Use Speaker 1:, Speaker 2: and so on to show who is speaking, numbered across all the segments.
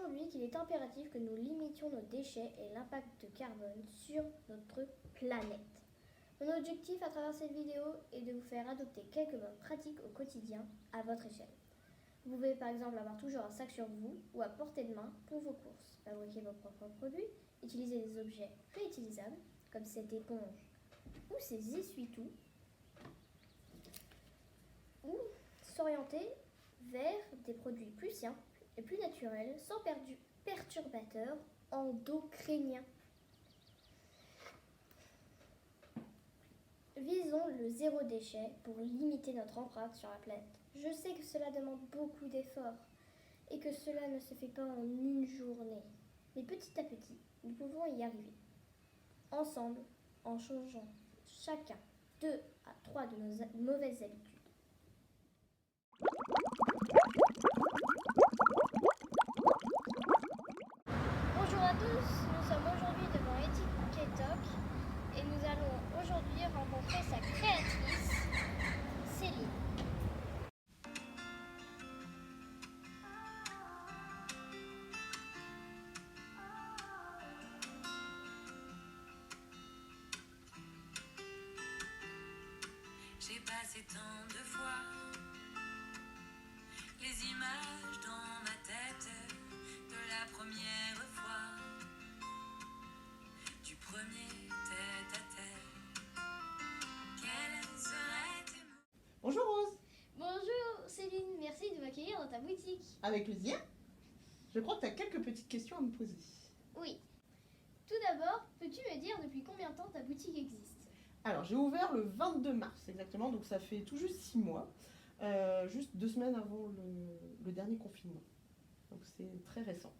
Speaker 1: aujourd'hui qu'il est impératif que nous limitions nos déchets et l'impact de carbone sur notre planète. Mon objectif à travers cette vidéo est de vous faire adopter quelques bonnes pratiques au quotidien à votre échelle. Vous pouvez par exemple avoir toujours un sac sur vous ou à portée de main pour vos courses, fabriquer vos propres produits, utiliser des objets réutilisables comme cette éponge ou ces essuie-tout, ou s'orienter vers des produits plus simples et plus naturels sans perturbateurs endocriniens. Visons le zéro déchet pour limiter notre empreinte sur la planète. Je sais que cela demande beaucoup d'efforts et que cela ne se fait pas en une journée. Mais petit à petit, nous pouvons y arriver. Ensemble, en changeant chacun 2 à 3 de nos mauvaises habitudes. Bonjour à tous, nous sommes aujourd'hui devant Etiquetoc et nous allons aujourd'hui rencontrer sa créatrice, Céline.
Speaker 2: J'ai passé tant de fois les images dans ma tête de la première fois, du premier tête à tête. Quels seraient tes mots?
Speaker 3: Bonjour Rose.
Speaker 1: Bonjour Céline, merci de m'accueillir dans ta boutique.
Speaker 3: Avec plaisir. Je crois que tu as quelques petites questions à me poser.
Speaker 1: Oui. Tout d'abord, peux-tu me dire depuis combien de temps ta boutique existe?
Speaker 3: Alors, j'ai ouvert le 22 mars exactement, donc ça fait tout juste 6 mois, juste 2 semaines avant le dernier confinement. Donc c'est très récent.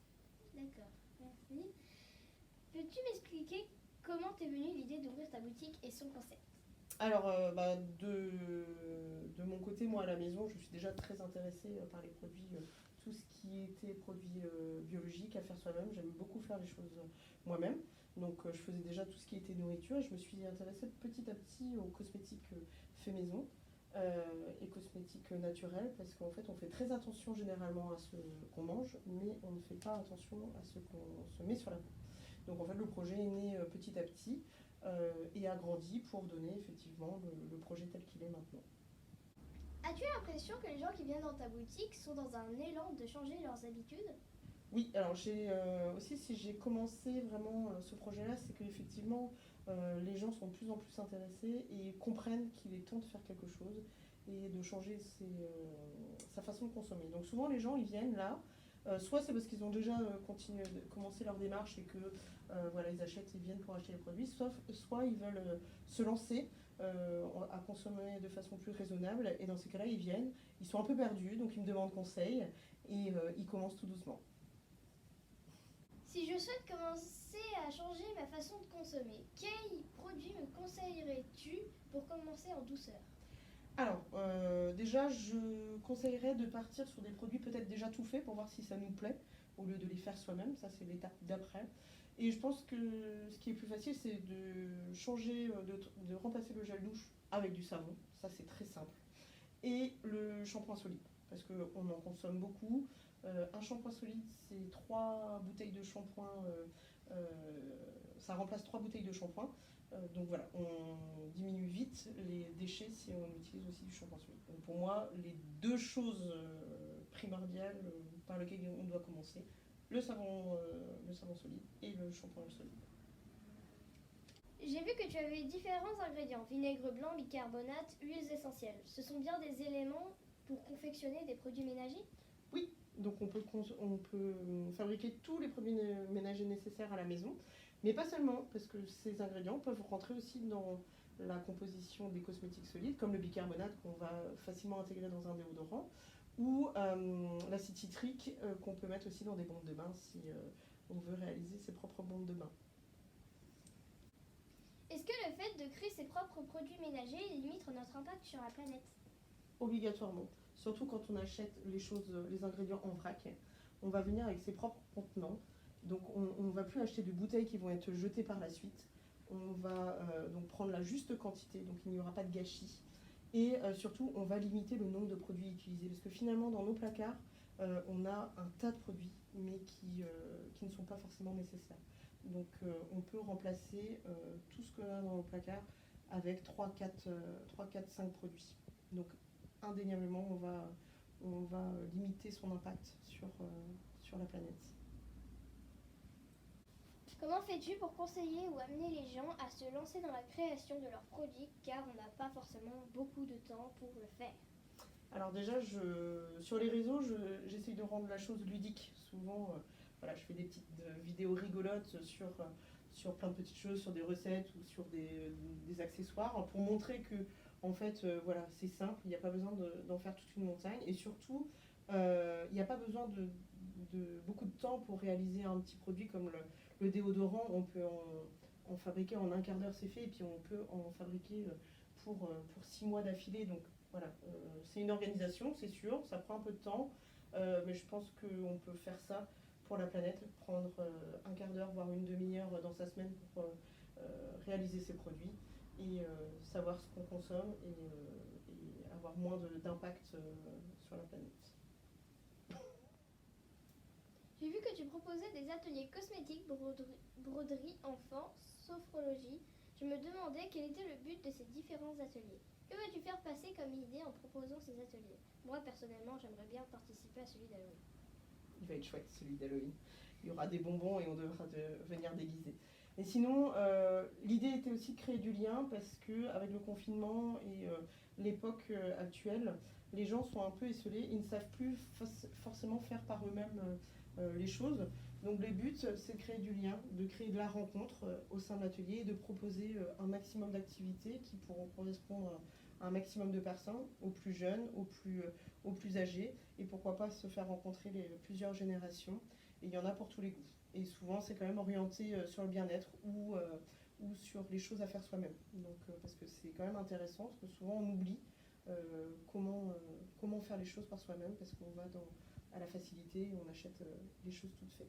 Speaker 1: D'accord, merci. Peux-tu m'expliquer comment t'es venue l'idée d'ouvrir ta boutique et son concept?
Speaker 3: Alors, de mon côté, moi à la maison, je suis déjà très intéressée par les produits, tout ce qui était produits biologiques à faire soi-même. J'aime beaucoup faire les choses moi-même. Donc, je faisais déjà tout ce qui était nourriture et je me suis intéressée petit à petit aux cosmétiques fait maison et cosmétiques naturels parce qu'en fait, on fait très attention généralement à ce qu'on mange, mais on ne fait pas attention à ce qu'on se met sur la peau. Donc, en fait, le projet est né petit à petit. Et a grandi pour donner effectivement le projet tel qu'il est maintenant.
Speaker 1: As-tu l'impression que les gens qui viennent dans ta boutique sont dans un élan de changer leurs habitudes?
Speaker 3: Oui, alors j'ai aussi, si j'ai commencé vraiment ce projet-là, c'est qu'effectivement les gens sont de plus en plus intéressés et comprennent qu'il est temps de faire quelque chose et de changer sa façon de consommer. Donc souvent les gens ils viennent là. Soit c'est parce qu'ils ont déjà commencé leur démarche et que voilà, ils achètent, ils viennent pour acheter les produits, soit ils veulent se lancer à consommer de façon plus raisonnable et dans ces cas-là ils viennent, ils sont un peu perdus donc ils me demandent conseil et ils commencent tout doucement.
Speaker 1: Si je souhaite commencer à changer ma façon de consommer, quels produits me conseillerais-tu pour commencer en douceur?
Speaker 3: Alors, déjà, je conseillerais de partir sur des produits peut-être déjà tout faits pour voir si ça nous plaît, au lieu de les faire soi-même. Ça, c'est l'étape d'après. Et je pense que ce qui est plus facile, c'est de changer, de remplacer le gel douche avec du savon. Ça, c'est très simple. Et le shampoing solide, parce qu'on en consomme beaucoup. Un shampoing solide, c'est 3 bouteilles de shampoing. Ça remplace 3 bouteilles de shampoing. Donc voilà, on diminue vite les déchets si on utilise aussi du shampoing solide. Donc pour moi, les 2 choses primordiales par lesquelles on doit commencer, le savon solide et le shampoing solide.
Speaker 1: J'ai vu que tu avais différents ingrédients, vinaigre blanc, bicarbonate, huiles essentielles. Ce sont bien des éléments pour confectionner des produits ménagers?
Speaker 3: Oui, donc on peut fabriquer tous les produits ménagers nécessaires à la maison, mais pas seulement, parce que ces ingrédients peuvent rentrer aussi dans la composition des cosmétiques solides, comme le bicarbonate qu'on va facilement intégrer dans un déodorant, ou l'acide citrique qu'on peut mettre aussi dans des bombes de bain si on veut réaliser ses propres bombes de bain.
Speaker 1: Est-ce que le fait de créer ses propres produits ménagers limite notre impact sur la planète?
Speaker 3: Obligatoirement, surtout quand on achète les ingrédients en vrac. On va venir avec ses propres contenants, donc on ne va plus acheter de bouteilles qui vont être jetées par la suite. On va donc prendre la juste quantité, donc il n'y aura pas de gâchis. Et surtout, on va limiter le nombre de produits utilisés, parce que finalement, dans nos placards, on a un tas de produits, mais qui ne sont pas forcément nécessaires. Donc on peut remplacer tout ce qu'on a dans nos placards avec 3, 4, 5 produits. Donc indéniablement, on va limiter son impact sur la planète.
Speaker 1: Comment fais-tu pour conseiller ou amener les gens à se lancer dans la création de leurs produits car on n'a pas forcément beaucoup de temps pour le faire?
Speaker 3: Alors déjà, sur les réseaux, j'essaye de rendre la chose ludique. Souvent, voilà, je fais des petites vidéos rigolotes sur plein de petites choses, sur des recettes ou sur des accessoires, pour montrer que, en fait, voilà, c'est simple, il n'y a pas besoin d'en faire toute une montagne. Et surtout, il n'y a pas besoin de beaucoup de temps pour réaliser un petit produit comme le déodorant. On peut en fabriquer en un quart d'heure, c'est fait, et puis on peut en fabriquer pour 6 mois d'affilée. Donc voilà, c'est une organisation, c'est sûr, ça prend un peu de temps, mais je pense qu'on peut faire ça pour la planète, prendre un quart d'heure, voire une demi-heure dans sa semaine pour réaliser ses produits et savoir ce qu'on consomme et avoir moins d'impact sur la planète.
Speaker 1: J'ai vu que tu proposais des ateliers cosmétiques, broderie enfants, sophrologie. Je me demandais quel était le but de ces différents ateliers. Que veux-tu faire passer comme idée en proposant ces ateliers? Moi, personnellement, j'aimerais bien participer à celui d'Halloween.
Speaker 3: Il va être chouette, celui d'Halloween. Il y aura des bonbons et on devra venir déguiser. Et sinon, l'idée était aussi de créer du lien parce qu'avec le confinement et l'époque actuelle, les gens sont un peu esselés, ils ne savent plus forcément faire par eux-mêmes les choses. Donc le but, c'est de créer du lien, de créer de la rencontre au sein de l'atelier et de proposer un maximum d'activités qui pourront correspondre à un maximum de personnes, aux plus jeunes, aux plus âgés, et pourquoi pas se faire rencontrer plusieurs générations. Et il y en a pour tous les goûts. Et souvent, c'est quand même orienté sur le bien-être ou sur les choses à faire soi-même. Donc, parce que c'est quand même intéressant, parce que souvent on oublie comment faire les choses par soi-même, parce qu'on va à la facilité et on achète les choses toutes faites.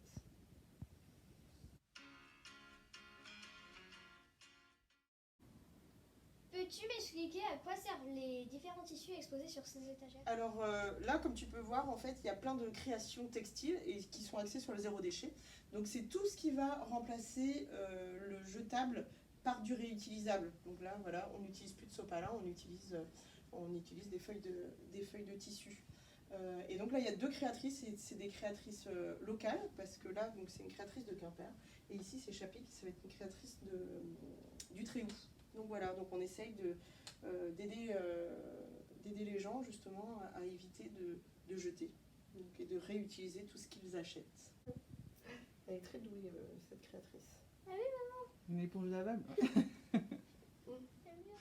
Speaker 1: Peux-tu m'expliquer à quoi servent les différents tissus exposés sur ces étagères?
Speaker 3: Alors là, comme tu peux voir, en fait, il y a plein de créations textiles et qui sont axées sur le zéro déchet. Donc c'est tout ce qui va remplacer le jetable par du réutilisable. Donc là, voilà, on n'utilise plus de sopalin, on utilise des feuilles de tissu. Et donc là, il y a 2 créatrices, et c'est des créatrices locales, parce que là, donc c'est une créatrice de Quimper, et ici c'est Chapic, ça va être une créatrice du Tréhoux. Donc voilà, donc on essaye d'aider les gens justement à éviter de jeter, donc, et de réutiliser tout ce qu'ils achètent. Elle est très douée, cette créatrice.
Speaker 1: Ah oui, maman.
Speaker 4: Une éponge lavable.
Speaker 1: J'aime bien.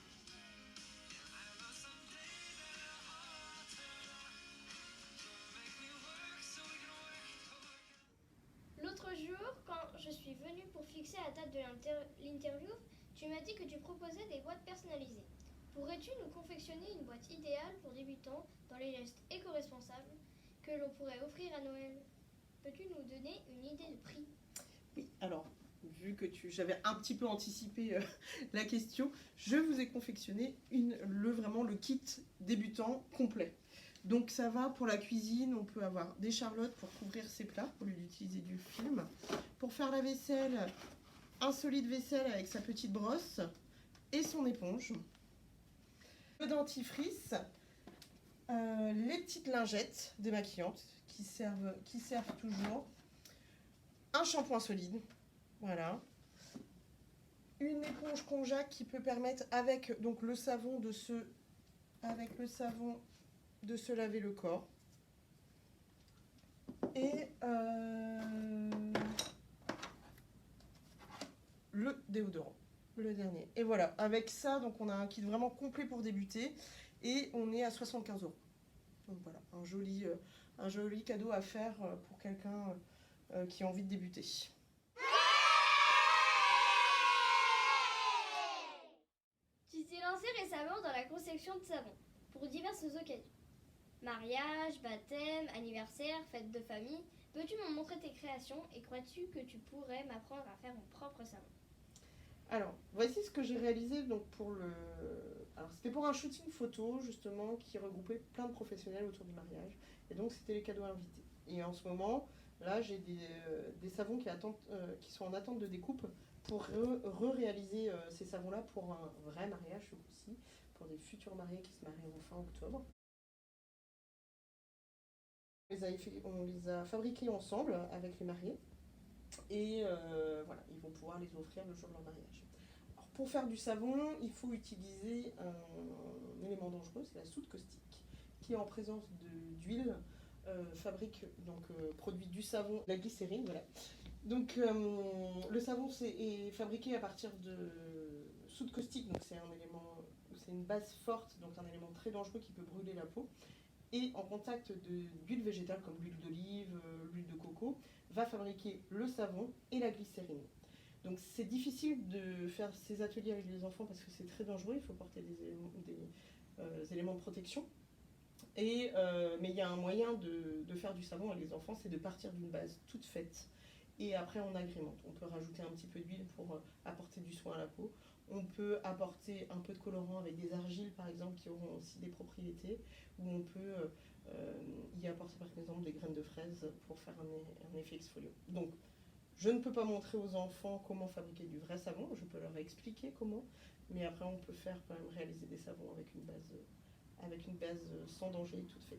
Speaker 1: L'autre jour, quand je suis venue pour fixer la date de l'interview, tu m'as dit que tu proposais des boîtes personnalisées. Pourrais-tu nous confectionner une boîte idéale pour débutants dans les gestes éco-responsables que l'on pourrait offrir à Noël? Peux-tu nous donner une idée de prix?
Speaker 3: Oui, alors, vu que j'avais un petit peu anticipé la question, je vous ai confectionné vraiment le kit débutant complet. Donc ça va pour la cuisine, on peut avoir des charlottes pour couvrir ses plats, au lieu d'utiliser du film. Pour faire la vaisselle, un solide vaisselle avec sa petite brosse et son éponge. Le dentifrice, les petites lingettes démaquillantes qui servent toujours. Un shampoing solide, voilà. Une éponge konjac qui peut permettre avec donc le savon de se laver le corps. Et le déodorant, le dernier. Et voilà, avec ça, donc on a un kit vraiment complet pour débuter et on est à 75 €. Donc voilà, un joli cadeau à faire pour quelqu'un qui a envie de débuter.
Speaker 1: Tu t'es lancé récemment dans la conception de savons pour diverses occasions. Mariage, baptême, anniversaire, fête de famille. Peux-tu me montrer tes créations et crois-tu que tu pourrais m'apprendre à faire mon propre savon?
Speaker 3: Alors, voici ce que j'ai réalisé donc Alors, c'était pour un shooting photo, justement, qui regroupait plein de professionnels autour du mariage. Et donc c'était les cadeaux invités. Et en ce moment, là j'ai des savons qui sont en attente de découpe pour réaliser ces savons-là pour un vrai mariage ce coup-ci, pour des futurs mariés qui se marieront fin octobre. On les a fabriqués ensemble avec les mariés et voilà, ils vont pouvoir les offrir le jour de leur mariage. Alors, pour faire du savon, il faut utiliser un élément dangereux, c'est la soude caustique, qui est en présence d'huile, produit du savon, la glycérine, voilà. Donc le savon est fabriqué à partir de soude caustique, donc c'est une base forte, donc un élément très dangereux qui peut brûler la peau. Et en contact d'huile végétale comme l'huile d'olive, l'huile de coco, va fabriquer le savon et la glycérine. Donc c'est difficile de faire ces ateliers avec les enfants parce que c'est très dangereux, il faut porter des éléments de protection. Mais il y a un moyen de faire du savon avec les enfants, c'est de partir d'une base toute faite et après on agrémente. On peut rajouter un petit peu d'huile pour apporter du soin à la peau. On peut apporter un peu de colorant avec des argiles par exemple qui auront aussi des propriétés, ou on peut y apporter par exemple des graines de fraises pour faire un effet exfoliant. Donc je ne peux pas montrer aux enfants comment fabriquer du vrai savon, je peux leur expliquer comment, mais après on peut faire quand même réaliser des savons avec une base sans danger toute faite.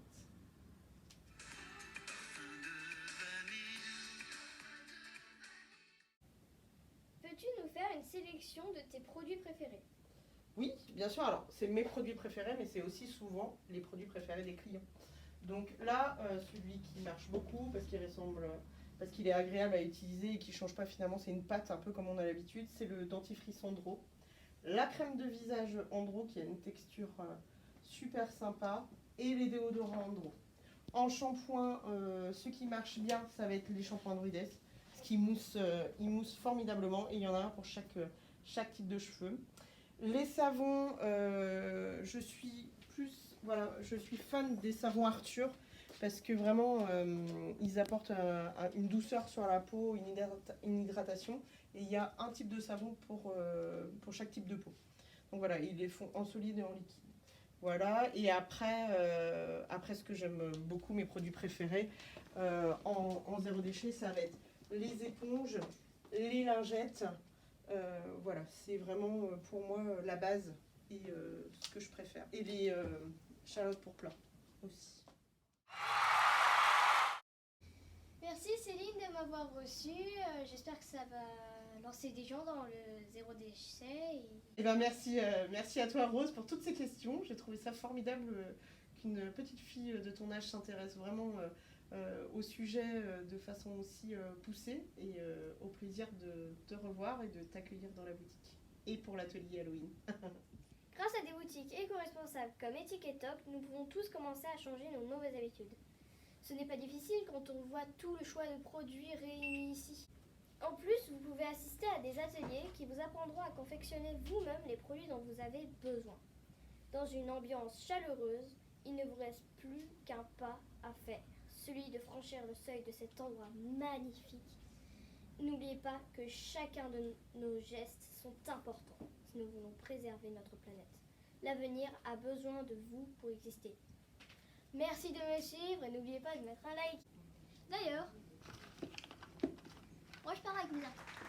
Speaker 1: Peux-tu nous faire une sélection de tes produits préférés?
Speaker 3: Oui, bien sûr, alors c'est mes produits préférés, mais c'est aussi souvent les produits préférés des clients. Donc là, celui qui marche beaucoup parce qu'il est agréable à utiliser et qui ne change pas finalement, c'est une pâte un peu comme on a l'habitude, c'est le dentifrice Andro. La crème de visage Andro qui a une texture super sympa et les déodorants Andro. En shampoing, ce qui marche bien, ça va être les shampoings Druides, parce qu'ils ils moussent formidablement et il y en a un pour chaque type de cheveux. Les savons, je suis fan des savons Arthur parce que vraiment ils apportent une douceur sur la peau, une hydratation, et il y a un type de savon pour chaque type de peau. Donc voilà, ils les font en solide et en liquide. Voilà, et après ce que j'aime beaucoup, mes produits préférés en zéro déchet, ça va être les éponges, les lingettes. Voilà, c'est vraiment pour moi la base et ce que je préfère. Et les chalotes pour plat aussi.
Speaker 1: Merci Céline de m'avoir reçue. J'espère que ça va lancer des gens dans le zéro déchet.
Speaker 3: Et ben merci à toi Rose pour toutes ces questions. J'ai trouvé ça formidable qu'une petite fille de ton âge s'intéresse vraiment au sujet de façon aussi poussée, et au plaisir de te revoir et de t'accueillir dans la boutique et pour l'atelier Halloween.
Speaker 1: Grâce à des boutiques éco-responsables comme Etiquette-Toc, nous pouvons tous commencer à changer nos mauvaises habitudes. Ce n'est pas difficile quand on voit tout le choix de produits réunis ici. En plus, vous pouvez assister à des ateliers qui vous apprendront à confectionner vous-même les produits dont vous avez besoin. Dans une ambiance chaleureuse, il ne vous reste plus qu'un pas à faire, celui de franchir le seuil de cet endroit magnifique. N'oubliez pas que chacun de nos gestes sont importants si nous voulons préserver notre planète. L'avenir a besoin de vous pour exister. Merci de me suivre et n'oubliez pas de mettre un like. D'ailleurs, moi je pars avec mes articles.